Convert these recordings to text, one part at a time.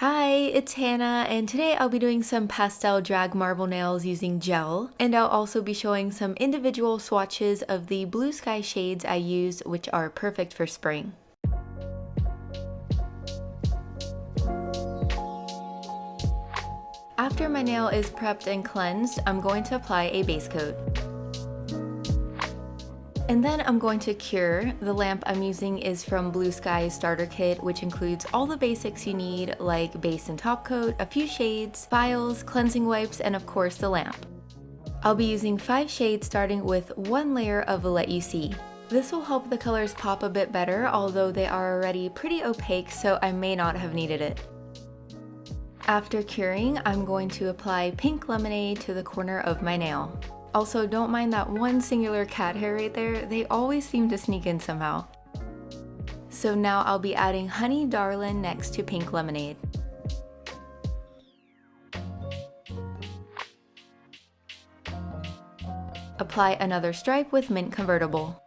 Hi, it's Hannah, and today I'll be doing some pastel drag marble nails using gel, and I'll also be showing some individual swatches of the blue sky shades I used, which are perfect for spring. After my nail is prepped and cleansed, I'm going to apply a base coat. And then I'm going to cure. The lamp I'm using is from Blue Sky's starter kit, which includes all the basics you need, like base and top coat, a few shades, files, cleansing wipes, and of course the lamp. I'll be using 5 shades starting with 1 layer of Let You See. This will help the colors pop a bit better, although they are already pretty opaque, so I may not have needed it. After curing, I'm going to apply pink lemonade to the corner of my nail. Also, don't mind that one singular cat hair right there, they always seem to sneak in somehow. So now I'll be adding Honey Darlin next to pink lemonade. Apply another stripe with mint Convertible.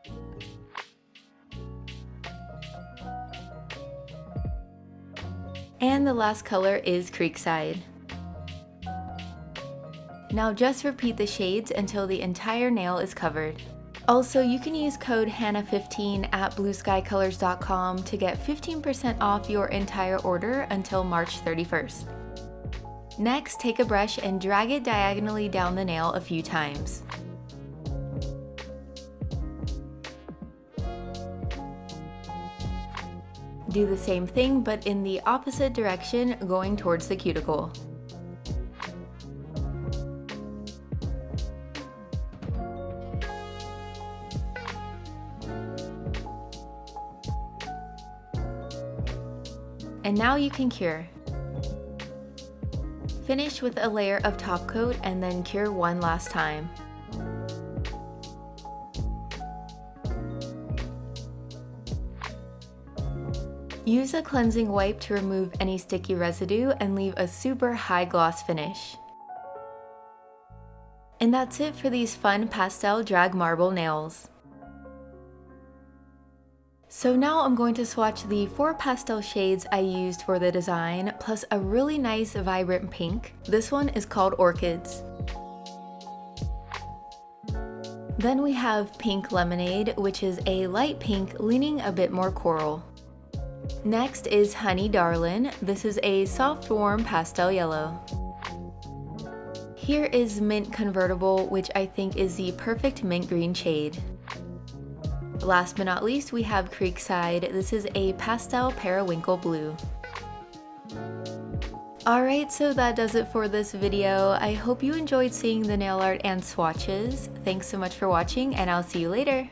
And the last color is Creekside. Now just repeat the shades until the entire nail is covered. Also, you can use code HANNAH15 at blueskycolors.com to get 15% off your entire order until March 31st. Next, take a brush and drag it diagonally down the nail a few times. Do the same thing but in the opposite direction, going towards the cuticle. And now you can cure. Finish with a layer of top coat and then cure one last time. Use a cleansing wipe to remove any sticky residue and leave a super high gloss finish. And that's it for these fun pastel drag marble nails. So now I'm going to swatch the 4 pastel shades I used for the design, plus a really nice vibrant pink. This one is called Orchids. Then we have Pink Lemonade, which is a light pink leaning a bit more coral. Next is Honey Darlin. This is a soft warm pastel yellow. Here is Mint Convertible, which I think is the perfect mint green shade. Last but not least, we have Creekside. This is a pastel periwinkle blue. Alright, so that does it for this video. I hope you enjoyed seeing the nail art and swatches. Thanks so much for watching, and I'll see you later.